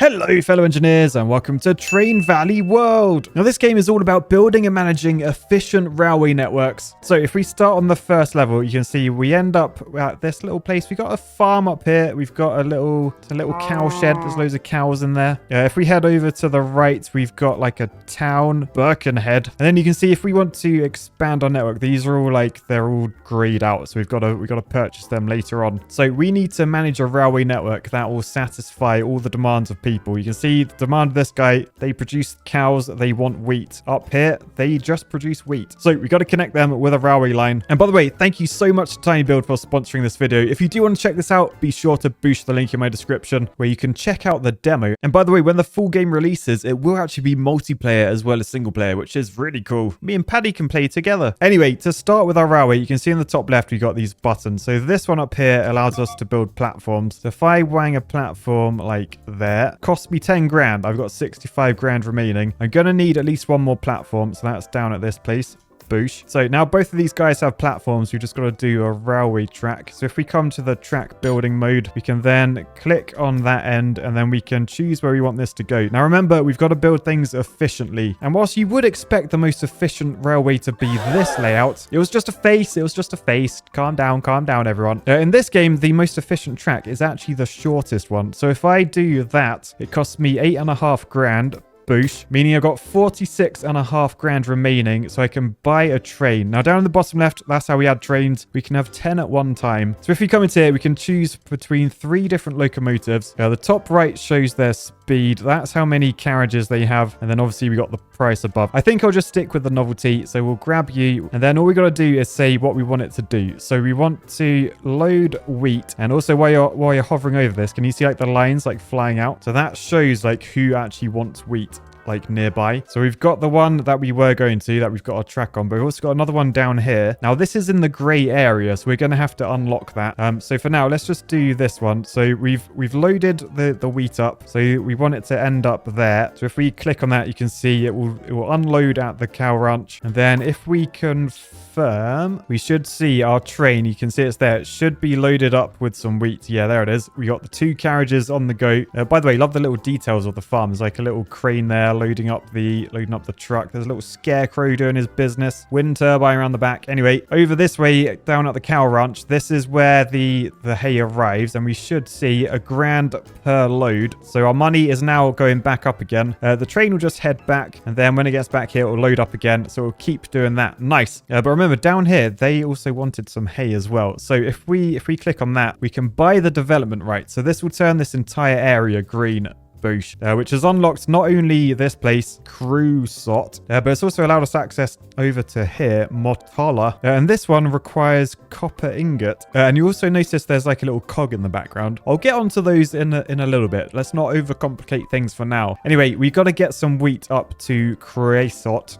Hello fellow engineers and welcome to Train Valley World. Now this game is all about building and managing efficient railway networks. So if we start on the first level, you can see we end up at this little place. We've got a farm up here. We've got a little cow shed. There's loads of cows in there. If we head over to the right, we've got like a town, Birkenhead. And then you can see if we want to expand our network, these are all like, they're all grayed out. So we've got to purchase them later on. So we need to manage a railway network that will satisfy all the demands of people. You can see the demand of this guy. They produce cows. They want wheat. Up here, they just produce wheat. So we got to connect them with a railway line. And by the way, thank you so much to TinyBuild for sponsoring this video. If you do want to check this out, be sure to boost the link in my description where you can check out the demo. And by the way, when the full game releases, it will actually be multiplayer as well as single player, which is really cool. Me and Paddy can play together. Anyway, to start with our railway, you can see in the top left, we got these buttons. So this one up here allows us to build platforms. So if I wang a platform like there, cost me 10 grand. I've got 65 grand remaining. I'm going to need at least one more platform. So that's down at this place. Boosh. So now both of these guys have platforms. We've just got to do a railway track. So if we come to the track building mode, we can then click on that end and then we can choose where we want this to go. Now remember, we've got to build things efficiently. And whilst you would expect the most efficient railway to be this layout, it was just a face. It was just a face. Calm down, everyone. In this game, the most efficient track is actually the shortest one. So if I do that, it costs me 8.5 grand. Boosh, meaning I've got 46.5 grand remaining, so I can buy a train. Now down in the bottom left, that's how we add trains. We can have 10 at one time. So if we come into here, we can choose between 3 different locomotives. The top right shows their speed. That's how many carriages they have. And then obviously we got the price above. I think I'll just stick with the novelty. So we'll grab you. And then all we got to do is say what we want it to do. So we want to load wheat. And also while you're hovering over this, can you see like the lines like flying out? So that shows like who actually wants wheat like nearby. So we've got the one that we were going to, that we've got a track on, but we've also got another one down here. Now this is in the gray area, so we're going to have to unlock that. So for now, let's just do this one. So we've loaded the wheat up, so we want it to end up there. So if we click on that, you can see it will unload at the cow ranch. And then if we confirm, we should see our train. You can see it's there. It should be loaded up with some wheat. Yeah, there it is. We got the 2 carriages on the go. By the way, love the little details of the farm. There's like a little crane there loading up the truck. There's a little scarecrow doing his business. Wind turbine around the back. Anyway, over this way down at the cow ranch, this is where the hay arrives, and we should see a grand per load. So our money is now going back up again. The train will just head back, and then when it gets back here, it will load up again. So we'll keep doing that. Nice. But remember, down here, they also wanted some hay as well. So if we click on that, we can buy the development rights. So this will turn this entire area green. Boosh, which has unlocked not only this place, Crusot, but it's also allowed us access over to here, Motala. And this one requires copper ingot. And you also notice there's like a little cog in the background. I'll get onto those in a little bit. Let's not overcomplicate things for now. Anyway, we've got to get some wheat up to Crusot.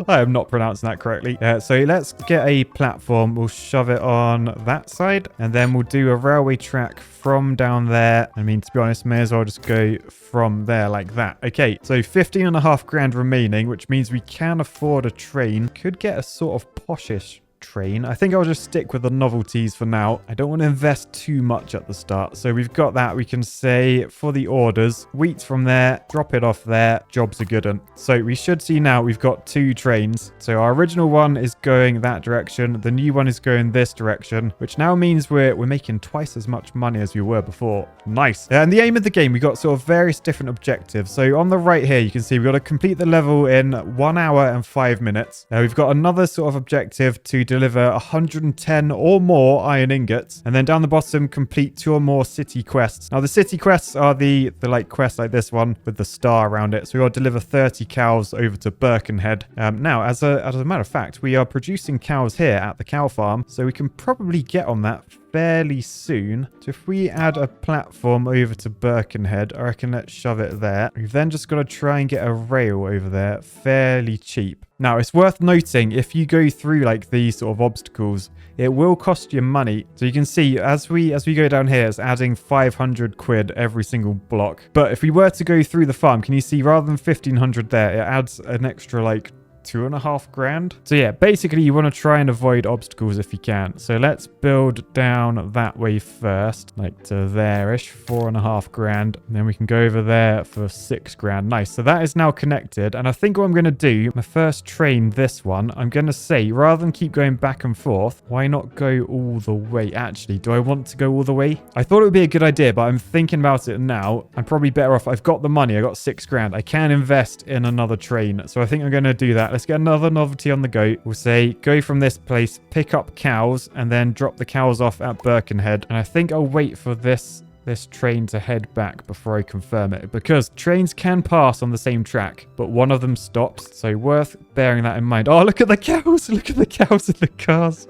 I am not pronouncing that correctly. So let's get a platform. We'll shove it on that side, and then we'll do a railway track from down there. I mean, to be honest, may as well just go from there like that. Okay, so 15.5 grand remaining, which means we can afford a train. Could get a sort of poshish train. I think I'll just stick with the novelties for now. I don't want to invest too much at the start. So we've got that. We can say for the orders, wheat from there, drop it off there. Jobs are good. And so we should see now we've got 2 trains. So our original one is going that direction. The new one is going this direction, which now means we're making twice as much money as we were before. Nice. And the aim of the game, we got sort of various different objectives. So on the right here, you can see we've got to complete the level in 1 hour and 5 minutes. We've got another sort of objective to deliver 110 or more iron ingots, and then down the bottom complete 2 or more city quests. Now the city quests are the like quests like this one with the star around it. So we got to deliver 30 cows over to Birkenhead. Now as a matter of fact, we are producing cows here at the cow farm, so we can probably get on that fairly soon. So if we add a platform over to Birkenhead, I reckon let's shove it there. We've then just got to try and get a rail over there fairly cheap. Now, it's worth noting, if you go through like these sort of obstacles, it will cost you money. So you can see as we go down here, it's adding 500 quid every single block. But if we were to go through the farm, can you see rather than 1500 there, it adds an extra like 2.5 grand. So yeah, basically you want to try and avoid obstacles if you can. So let's build down that way first, like to there-ish, 4.5 grand. And then we can go over there for 6 grand. Nice. So that is now connected. And I think what I'm going to do, my first train, this one, I'm going to say, rather than keep going back and forth, why not go all the way? Actually, do I want to go all the way? I thought it would be a good idea, but I'm thinking about it now. I'm probably better off. I've got the money. I got 6 grand. I can invest in another train. So I think I'm going to do that. Let's get another novelty on the go. We'll say, go from this place, pick up cows, and then drop the cows off at Birkenhead. And I think I'll wait for this train to head back before I confirm it, because trains can pass on the same track, but one of them stops. So worth bearing that in mind. Oh, look at the cows. Look at the cows in the cars.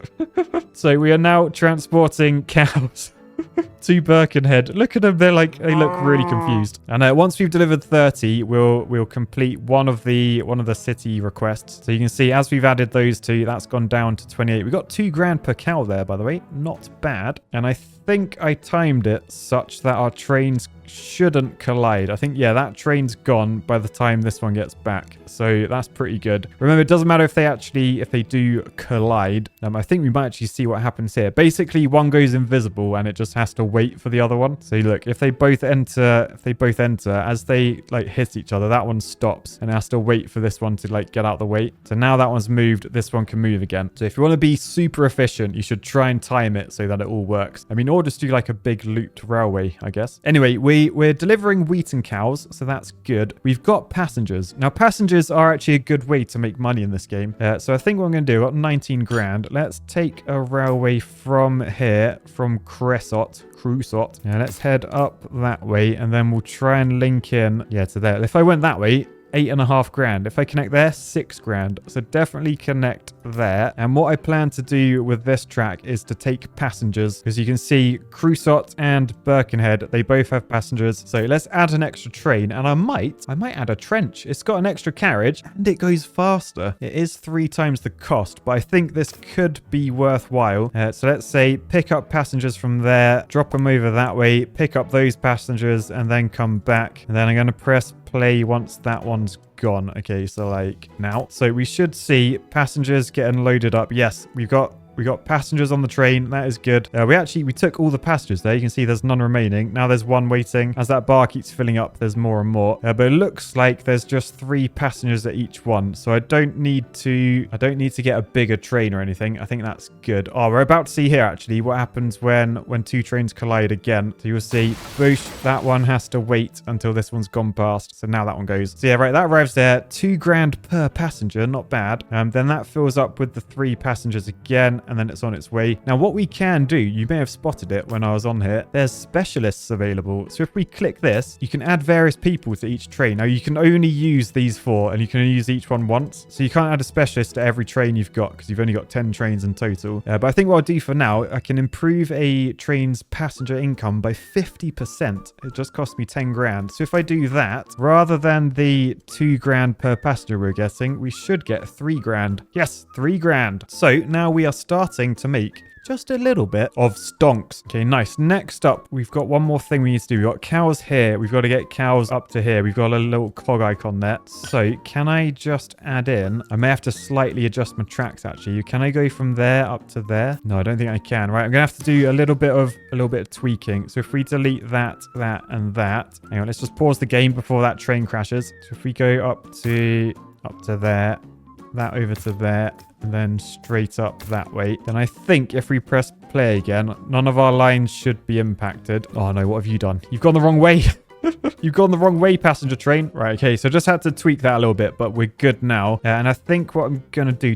So we are now transporting cows to Birkenhead. Look at them. They look really confused. And once we've delivered 30, we'll complete one of the city requests. So you can see as we've added those two, that's gone down to 28. We got 2 grand per cow there, by the way. Not bad. And I think I timed it such that our trains shouldn't collide. I think, yeah, that train's gone by the time this one gets back. So that's pretty good. Remember, it doesn't matter if they do collide. I think we might actually see what happens here. Basically, one goes invisible and it just has to wait for the other one. So look, if they both enter, as they like hit each other, that one stops and it has to wait for this one to like get out the way. So now that one's moved, this one can move again. So if you want to be super efficient, you should try and time it so that it all works. I mean, or just do like a big looped railway, I guess. Anyway, we're delivering wheat and cows, so that's good. We've got passengers. Now, passengers are actually a good way to make money in this game. So I think what I'm going to do, I've got 19 grand. Let's take a railway from here, from Cresot. Yeah, let's head up that way, and then we'll try and link in, yeah, to there. If I went that way, 8.5 grand. If I connect there, 6 grand. So definitely connect there. And what I plan to do with this track is to take passengers, because you can see Cresot and Birkenhead, they both have passengers. So let's add an extra train, and I might add a trench. It's got an extra carriage and it goes faster. It is 3 times the cost, but I think this could be worthwhile. So let's say pick up passengers from there, drop them over that way, pick up those passengers, and then come back. And then I'm going to press play once that one's gone. Okay, so like now. So we should see passengers getting loaded up. Yes, we got passengers on the train. That is good. We took all the passengers there. You can see there's none remaining. Now there's one waiting. As that bar keeps filling up, there's more and more. But it looks like there's just 3 passengers at each one. So I don't need to get a bigger train or anything. I think that's good. Oh, we're about to see here actually what happens when 2 trains collide again. So you'll see, boosh, that one has to wait until this one's gone past. So now that one goes. So yeah, right, that arrives there. 2 grand per passenger, not bad. Then that fills up with the 3 passengers again, and then it's on its way. Now, what we can do, you may have spotted it when I was on here, there's specialists available. So if we click this, you can add various people to each train. Now, you can only use these 4, and you can only use each one once. So you can't add a specialist to every train you've got, because you've only got 10 trains in total. But I think what I'll do for now, I can improve a train's passenger income by 50%. It just cost me 10 grand. So if I do that, rather than the 2 grand per passenger we're getting, we should get 3 grand. Yes, 3 grand. So now we are starting to make just a little bit of stonks. Okay, nice. Next up, we've got one more thing we need to do. We've got cows here. We've got to get cows up to here. We've got a little cog icon there. So can I just add in? I may have to slightly adjust my tracks actually. Can I go from there up to there? No, I don't think I can. Right, I'm gonna have to do a little bit of tweaking. So if we delete that, and that. Hang on, let's just pause the game before that train crashes. So if we go up to there, that over to there, and then straight up that way. Then I think if we press play again, none of our lines should be impacted. Oh no, what have you done? You've gone the wrong way. You've gone the wrong way, passenger train. Right, okay, so just had to tweak that a little bit, but we're good now. And I think what I'm going to do,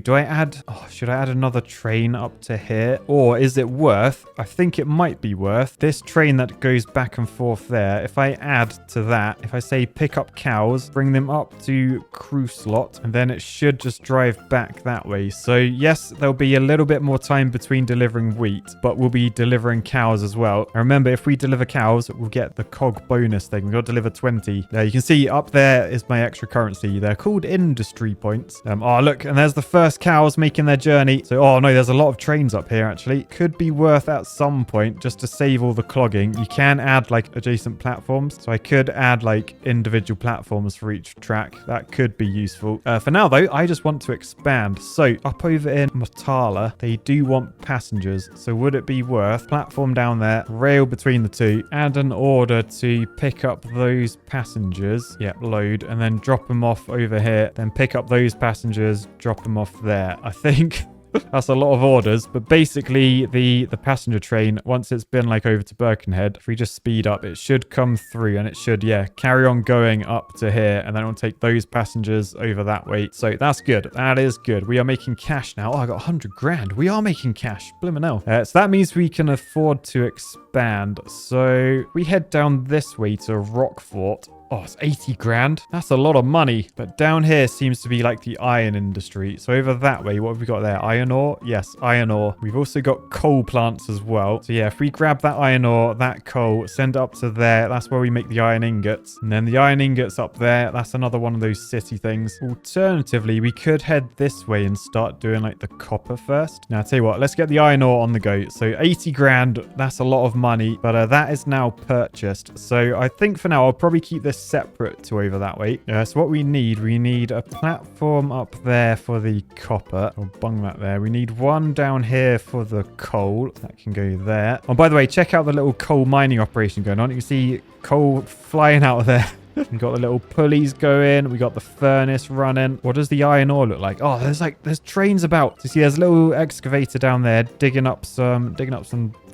should I add another train up to here? Or is it worth, I think it might be worth, this train that goes back and forth there. If I add to that, if I say pick up cows, bring them up to Cresot, and then it should just drive back that way. So yes, there'll be a little bit more time between delivering wheat, but we'll be delivering cows as well. And remember, if we deliver cows, we'll get the cog bonus thing. We've got to deliver 20. There, you can see up there is my extra currency. They're called industry points. Oh, look, and there's the first cows making their journey. So, oh no, there's a lot of trains up here, actually. Could be worth at some point, just to save all the clogging. You can add, like, adjacent platforms. So I could add, like, individual platforms for each track. That could be useful. For now, though, I just want to expand. So, up over in Motala, they do want passengers. So would it be worth platform down there, rail between the two, add an order to pick up those passengers. Yep, load, and then drop them off over here. Then pick up those passengers, drop them off there. I think that's a lot of orders, but basically the passenger train, once it's been like over to Birkenhead, if we just speed up, it should come through and it should, yeah, carry on going up to here, and then it'll take those passengers over that way. So that's good. That is good. We are making cash now. Oh, I got 100 grand. We are making cash. Blimmin' hell. So that means we can afford to expand. So we head down this way to Rockfort. Oh, it's 80 grand. That's a lot of money. But down here seems to be like the iron industry. So over that way, what have we got there? Iron ore? Yes, iron ore. We've also got coal plants as well. So yeah, if we grab that iron ore, that coal, send it up to there, that's where we make the iron ingots. And then the iron ingots up there, that's another one of those city things. Alternatively, we could head this way and start doing like the copper first. Now, I'll tell you what, let's get the iron ore on the go. So 80 grand, that's a lot of money, but that is now purchased. So I think for now, I'll probably keep this separate to over that way. So what we need a platform up there for the copper. I'll bung that there. We need one down here for the coal. That can go there. Oh, by the way, check out the little coal mining operation going on. You can see coal flying out of there. We got the little pulleys going. We got the furnace running. What does the iron ore look like? Oh, there's trains about. So you see, there's a little excavator down there digging up some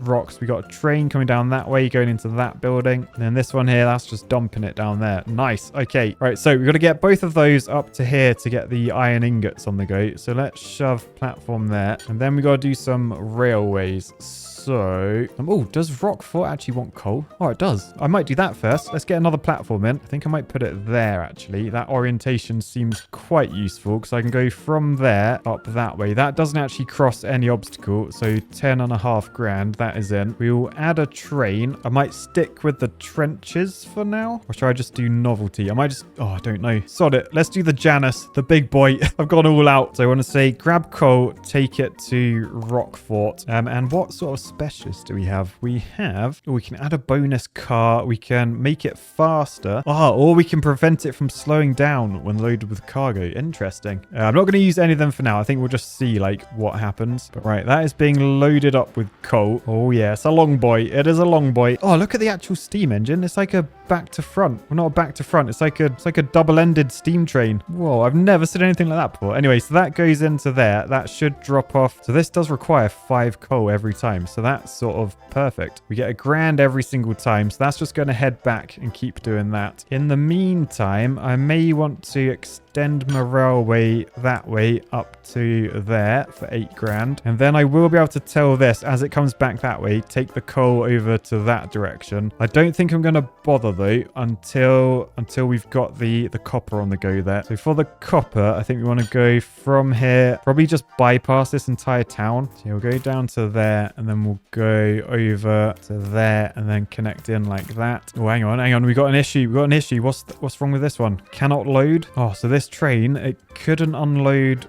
rocks. We got a train coming down that way, going into that building. And then this one here, that's just dumping it down there. Nice. Okay. Right. So we've got to get both of those up to here to get the iron ingots on the go. So let's shove platform there. And then we got to do some railways. So, oh, does Rockfort actually want coal? Oh, it does. I might do that first. Let's get another platform in. I think I might put it there, actually. That orientation seems quite useful because I can go from there up that way. That doesn't actually cross any obstacle. So 10.5 grand, that is in. We will add a train. I might stick with the trenches for now. Or should I just do novelty? I might just, oh, I don't know. Sod it. Let's do the Janus, the big boy. I've gone all out. So I want to say grab coal, take it to Rockfort. And what sort of specialist do we have? We can add a bonus car. We can make it faster. Or we can prevent it from slowing down when loaded with cargo. Interesting. I'm not going to use any of them for now. I think we'll just see like what happens. But right, that is being loaded up with coal. Oh yeah, it's a long boy. It is a long boy. Oh, look at the actual steam engine. It's like a back to front. Well, not a back to front. It's like a double-ended steam train. Whoa, I've never seen anything like that before. Anyway, so that goes into there. That should drop off. So this does require 5 coal every time. So that's sort of perfect. We get a grand every single time. So that's just going to head back and keep doing that. In the meantime, I may want to extend my railway that way up to there for 8 grand. And then I will be able to tell this as it comes back that way, take the coal over to that direction. I don't think I'm going to bother though until we've got the copper on the go there. So for the copper, I think we want to go from here, probably just bypass this entire town. So we'll go down to there and then we'll go over to there and then connect in like that. Oh, hang on. We got an issue. What's wrong with this one? Cannot load. Oh, so this train, it couldn't unload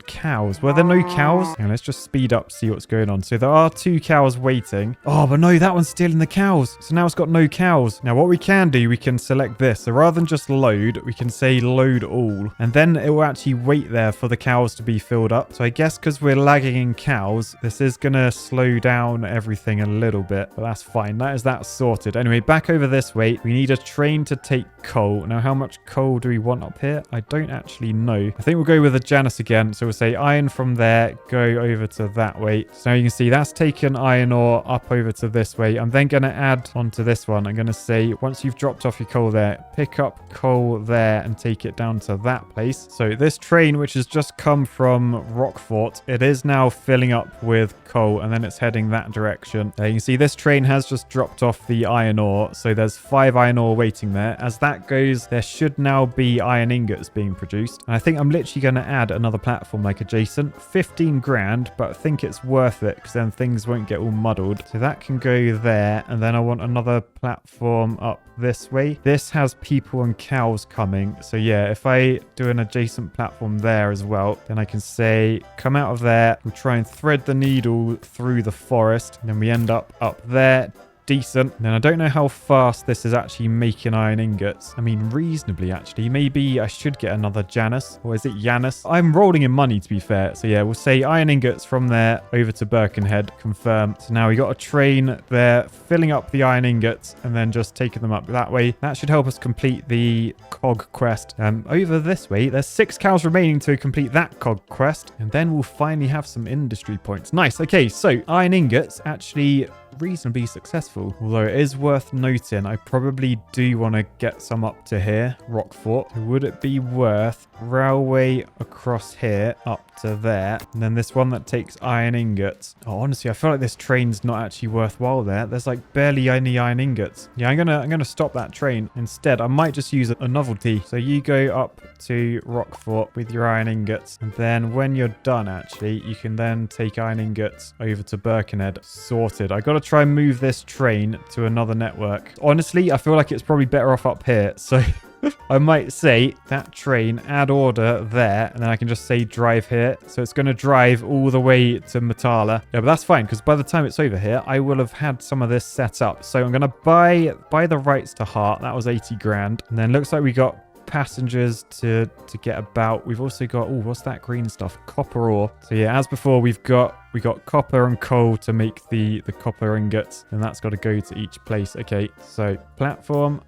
cows. Were there no cows? Hang on, let's just speed up, see what's going on. So there are 2 cows waiting. Oh, but no, that one's stealing the cows. So now it's got no cows. Now what we can do, we can select this. So rather than just load, we can say load all. And then it will actually wait there for the cows to be filled up. So I guess because we're lagging in cows, this is going to slow down everything a little bit. But that's fine. That is that sorted. Anyway, back over this way. We need a train to take coal. Now, how much coal do we want up here? I don't actually know. I think we'll go with a Janus again. So we'll say iron from there, go over to that way. So now you can see that's taken iron ore up over to this way. I'm then going to add onto this one. I'm going to say once you've dropped off your coal there, pick up coal there and take it down to that place. So this train, which has just come from Rockfort, it is now filling up with coal and then it's heading that direction. You can see this train has just dropped off the iron ore. So there's 5 iron ore waiting there. As that goes, there should now be iron ingots being produced. And I think I'm literally going to add add another platform like adjacent. 15 grand, but I think it's worth it because then things won't get all muddled. So that can go there. And then I want another platform up this way. This has people and cows coming. So yeah, if I do an adjacent platform there as well, then I can say, come out of there. We'll try and thread the needle through the forest. And then we end up there. Decent. Then I don't know how fast this is actually making iron ingots. I mean, reasonably, actually. Maybe I should get another Janus. Or is it Janus? I'm rolling in money, to be fair. So yeah, we'll say iron ingots from there over to Birkenhead. Confirm. So now we got a train there filling up the iron ingots and then just taking them up that way. That should help us complete the cog quest. Over this way, there's 6 cows remaining to complete that cog quest. And then we'll finally have some industry points. Nice. Okay, so iron ingots actually reasonably successful, although it is worth noting I probably do want to get some up to here, Rockfort. So would it be worth railway across here up to there, and then this one that takes iron ingots? Oh, honestly, I feel like this train's not actually worthwhile there. There's like barely any iron ingots. Yeah, I'm gonna stop that train instead. I might just use a novelty. So you go up to Rockfort with your iron ingots, and then when you're done, actually, you can then take iron ingots over to Birkenhead. Sorted. I gotta try and move this train to another network. Honestly, I feel like it's probably better off up here. So I might say that train, add order there, and then I can just say drive here. So it's going to drive all the way to Matala. Yeah, but that's fine because by the time it's over here, I will have had some of this set up. So I'm going to buy the rights to Heart. That was 80 grand. And then looks like we got passengers to get about. We've also got, oh, what's that green stuff? Copper ore. So yeah, as before, we got copper and coal to make the copper ingots, and that's got to go to each place. Okay, so platform,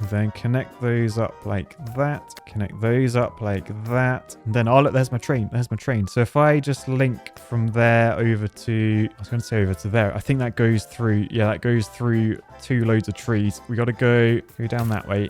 then connect those up like that, connect those up like that, and then look, there's my train. So if I just link from there over to, I was going to say over to there, I think that goes through, yeah, that goes through 2 loads of trees. We got to go down that way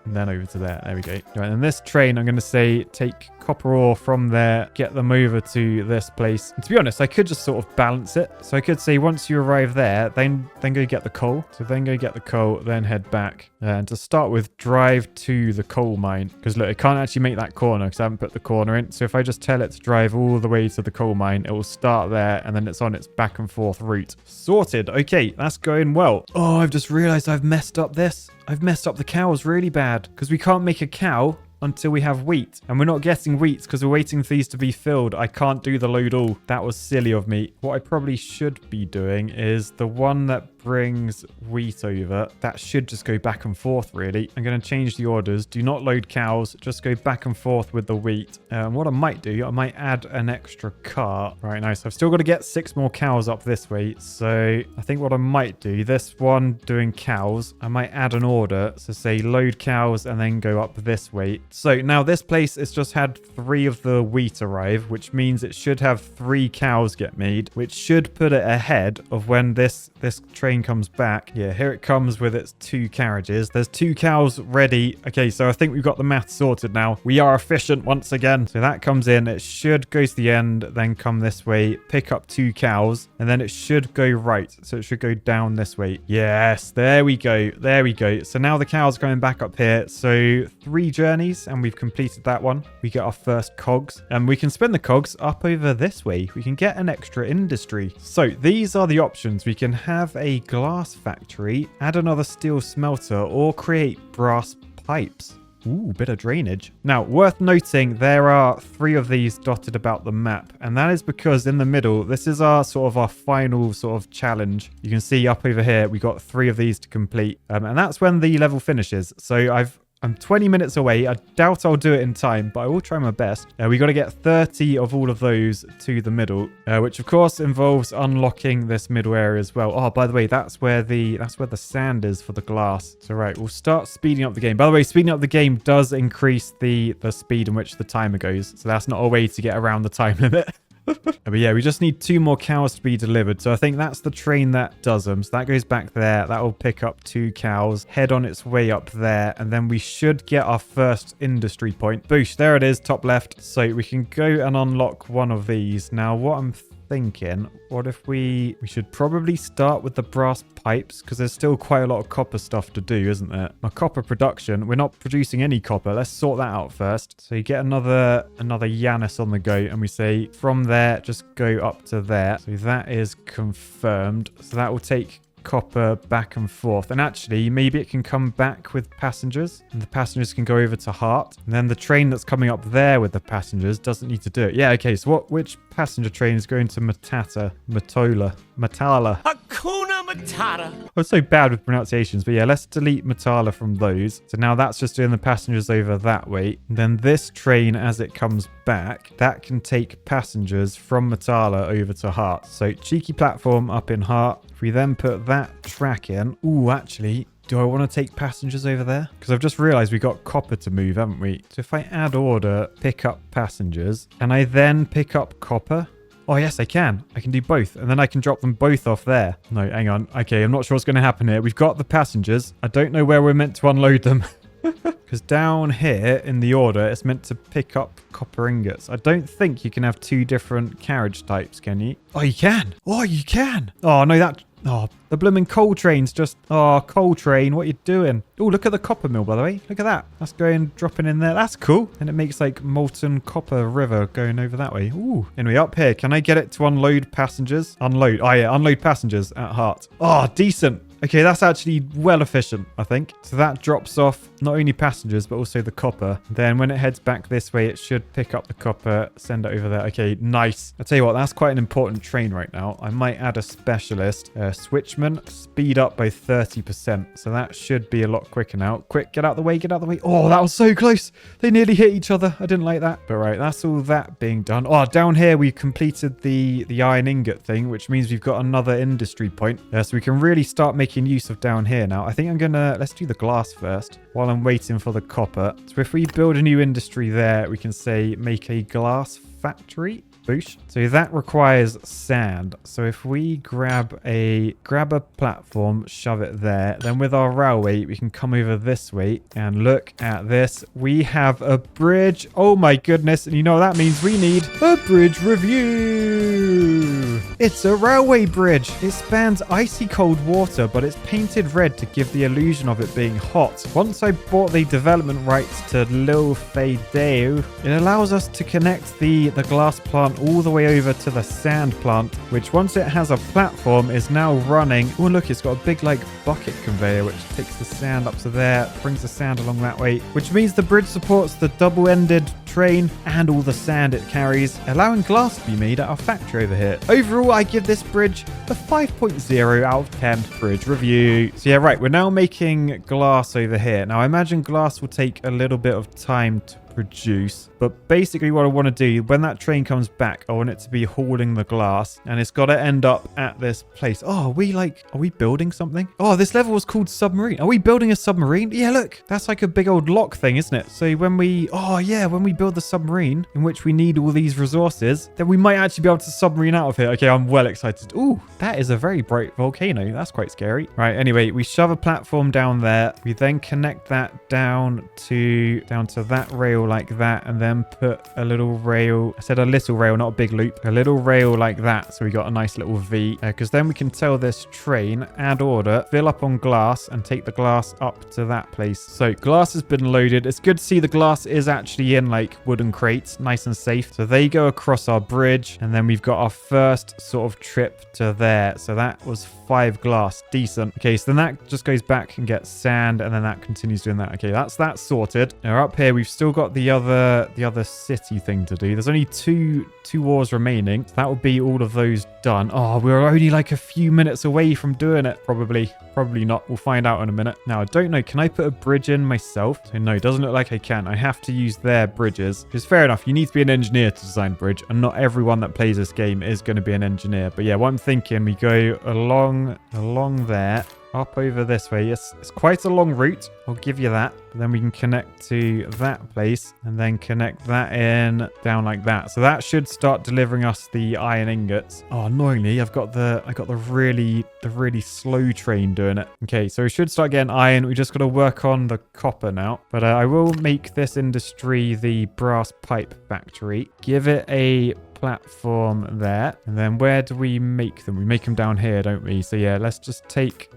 and then over to there. There we go. Right, and this train, I'm going to say take copper ore from there, get them over to this place. And to be honest, I could just sort of balance it. So I could say once you arrive there, then go get the coal. So then go get the coal, then head back. And to start with, drive to the coal mine. Because look, it can't actually make that corner because I haven't put the corner in. So if I just tell it to drive all the way to the coal mine, it will start there and then it's on its back and forth route. Sorted. Okay, that's going well. Oh, I've just realized I've messed up this. I've messed up the cows really bad because we can't make a cow until we have wheat, and we're not getting wheat because we're waiting for these to be filled. I can't do the load all. That was silly of me. What I probably should be doing is the one that brings wheat over, that should just go back and forth really. I'm going to change the orders. Do not load cows, just go back and forth with the wheat. What I might do, I might add an extra cart. Right, nice. I've still got to get 6 more cows up this way, so I think what I might do, this one doing cows, I might add an order, so say load cows and then go up this way. So now this place has just had 3 of the wheat arrive, which means it should have 3 cows get made, which should put it ahead of when this train comes back. Yeah, here it comes with its 2 carriages. There's 2 cows ready. Okay, so I think we've got the math sorted now. We are efficient once again. So that comes in. It should go to the end, then come this way, pick up 2 cows, and then it should go right. So it should go down this way. Yes, there we go. There we go. So now the cows going back up here. So 3 journeys, and we've completed that one. We get our first cogs, and we can spend the cogs up over this way. We can get an extra industry. So these are the options. We can have a glass factory, add another steel smelter, or create brass pipes. Ooh, bit of drainage. Now, worth noting, there are 3 of these dotted about the map, and that is because in the middle, this is our final sort of challenge. You can see up over here, we got 3 of these to complete, and that's when the level finishes. So I'm 20 minutes away. I doubt I'll do it in time, but I will try my best. We got to get 30 of all of those to the middle, which of course involves unlocking this middle area as well. Oh, by the way, that's where the sand is for the glass. So right, we'll start speeding up the game. By the way, speeding up the game does increase the speed in which the timer goes. So that's not a way to get around the time limit. But yeah, we just need 2 more cows to be delivered. So I think that's the train that does them. So that goes back there. That will pick up 2 cows, head on its way up there. And then we should get our first industry point. Boosh, there it is, top left. So we can go and unlock one of these. Now, what I'm thinking, what if we should probably start with the brass pipes, because there's still quite a lot of copper stuff to do, isn't there? My copper production, we're not producing any copper. Let's sort that out first. So you get another Yanis on the go, and we say from there, just go up to there. So that is confirmed. So that will take copper back and forth, and actually maybe it can come back with passengers, and the passengers can go over to Hart, and then the train that's coming up there with the passengers doesn't need to do it. Yeah, okay, so which passenger train is going to Matala? Hakuna Matata. I was so bad with pronunciations, but yeah, let's delete Matala from those. So now that's just doing the passengers over that way. And then this train, as it comes back, that can take passengers from Matala over to Hart. So cheeky platform up in Hart. If we then put that track in, ooh, actually, do I want to take passengers over there? Because I've just realized we got copper to move, haven't we? So if I add order, pick up passengers, and I then pick up copper. Oh, yes, I can. I can do both. And then I can drop them both off there. No, hang on. Okay, I'm not sure what's going to happen here. We've got the passengers. I don't know where we're meant to unload them. Because down here in the order, it's meant to pick up copper ingots. I don't think you can have two different carriage types, can you? Oh, you can. Oh, you can. Oh, no, that... Oh, the blooming coal train's just... Oh, coal train, what are you doing? Oh, look at the copper mill, by the way. Look at that. That's going, dropping in there. That's cool. And it makes like molten copper river going over that way. Ooh. Anyway, up here, can I get it to unload passengers? Unload. Oh, yeah, unload passengers at Hart. Oh, decent. Okay, that's actually well efficient, I think. So that drops off not only passengers, but also the copper. Then when it heads back this way, it should pick up the copper, send it over there. Okay, nice. I'll tell you what, that's quite an important train right now. I might add a specialist. Switchman, speed up by 30%. So that should be a lot quicker now. Quick, get out the way, get out the way. Oh, that was so close. They nearly hit each other. I didn't like that. But right, that's all that being done. Oh, down here, we completed the iron ingot thing, which means we've got another industry point. So we can really start making use of down here now. I think I'm gonna let's do the glass first while I'm waiting for the copper. So if we build a new industry there, we can say make a glass factory. Boosh. So that requires sand. So if we grab a platform, shove it there, then with our railway, we can come over this way and look at this. We have a bridge. Oh my goodness. And you know what that means? We need a bridge review. It's a railway bridge. It spans icy cold water, but it's painted red to give the illusion of it being hot. Once I bought the development rights to Lil Fadeo, it allows us to connect the glass plant all the way over to the sand plant, which once it has a platform is now running. Oh, look, it's got a big like bucket conveyor which takes the sand up to there, brings the sand along that way, which means the bridge supports the double-ended train and all the sand it carries, allowing glass to be made at our factory over here. Overall, I give this bridge a 5.0 out of 10 bridge review. So yeah, right, we're now making glass over here. Now I imagine glass will take a little bit of time to produce, but basically what I want to do when that train comes back, I want it to be hauling the glass, and it's got to end up at this place. Oh, are we building something? Oh, this level was called submarine. Are we building a submarine? Yeah, look, that's like a big old lock thing, isn't it? So when we build the submarine in which we need all these resources, then we might actually be able to submarine out of here. Okay, I'm well excited. Ooh, that is a very bright volcano. That's quite scary. Right, anyway, we shove a platform down there. We then connect that down to that rail like that, and then put a little rail. I said a little rail, not a big loop. A little rail like that, so we got a nice little V, because then we can tell this train, add order, fill up on glass, and take the glass up to that place. So glass has been loaded. It's good to see the glass is actually in like wooden crates, nice and safe. So they go across our bridge, and then we've got our first sort of trip to there. So that was 5 glass. Decent. Okay, so then that just goes back and gets sand, and then that continues doing that. Okay, that's that sorted. Now up here, we've still got the other city thing to do. There's only two wars remaining. So that will be all of those done. Oh, we're only like a few minutes away from doing it. Probably not. We'll find out in a minute. Now, I don't know. Can I put a bridge in myself? So no, it doesn't look like I can. I have to use their bridges, which is fair enough. You need to be an engineer to design bridge, and not everyone that plays this game is going to be an engineer. But yeah, what I'm thinking, we go along there, up over this way. It's quite a long route, I'll give you that. But then we can connect to that place, and then connect that in down like that. So that should start delivering us the iron ingots. Oh, annoyingly, I got the really slow train doing it. Okay, so we should start getting iron. We just got to work on the copper now. But I will make this industry the brass pipe factory. Give it a platform there. And then where do we make them? We make them down here, don't we? So yeah, let's take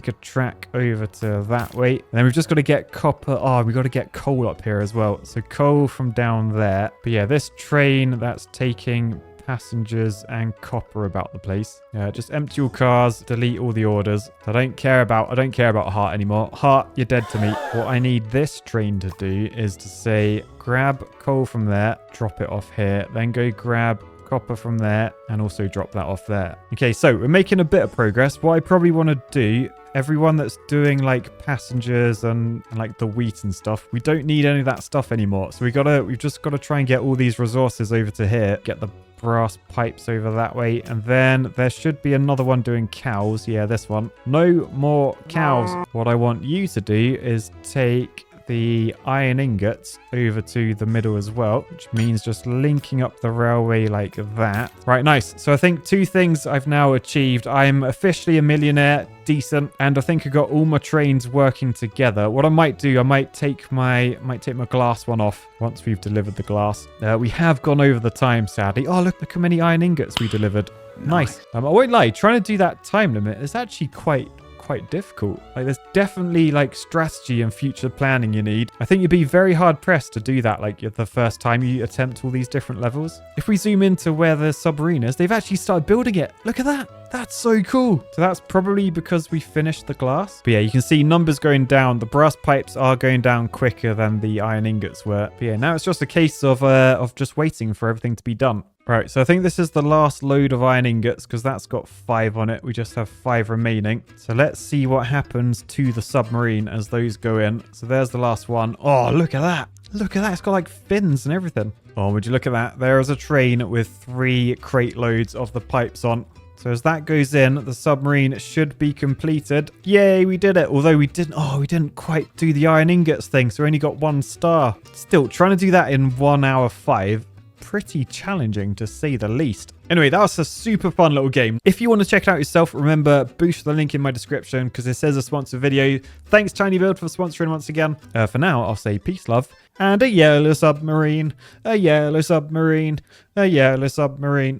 a track over to that way. And then we've just got to get copper. Oh, we've got to get coal up here as well. So coal from down there. But yeah, this train that's taking passengers and copper about the place. Yeah, just empty your cars, delete all the orders. I don't care about Heart anymore. Heart, you're dead to me. What I need this train to do is to say, grab coal from there, drop it off here, then go grab copper from there and also drop that off there. Okay, so we're making a bit of progress. What I probably want to do, everyone that's doing like passengers and like the wheat and stuff, we don't need any of that stuff anymore. So we've just got to try and get all these resources over to here, get the brass pipes over that way, and then there should be another one doing cows. Yeah, this one. No more cows. What I want you to do is take the iron ingots over to the middle as well, which means just linking up the railway like that. Right, nice. So I think 2 things I've now achieved. I'm officially a millionaire, decent, and I think I got all my trains working together. What I might do, I might take my glass one off once we've delivered the glass. We have gone over the time, sadly. Oh, look how many iron ingots we delivered. Nice. I won't lie, trying to do that time limit is actually quite difficult. Like, there's definitely like strategy and future planning you need. I think you'd be very hard pressed to do that like the first time you attempt all these different levels. If we zoom into where the submarine is, they've actually started building it. Look at that. That's so cool. So that's probably because we finished the glass. But yeah, you can see numbers going down. The brass pipes are going down quicker than the iron ingots were. But yeah, now it's just a case of just waiting for everything to be done. Right, so I think this is the last load of iron ingots because that's got 5 on it. We just have 5 remaining. So let's see what happens to the submarine as those go in. So there's the last one. Oh, look at that. Look at that. It's got like fins and everything. Oh, would you look at that? There is a train with 3 crate loads of the pipes on. So as that goes in, the submarine should be completed. Yay, we did it. Although we didn't quite do the iron ingots thing. So we only got 1 star. Still, trying to do that in 1 hour 5. Pretty challenging to say the least. Anyway, that was a super fun little game. If you want to check it out yourself, remember, boost the link in my description because it says a sponsored video. Thanks, tinyBuild, for sponsoring once again. For now, I'll say peace, love, and a yellow submarine, a yellow submarine, a yellow submarine.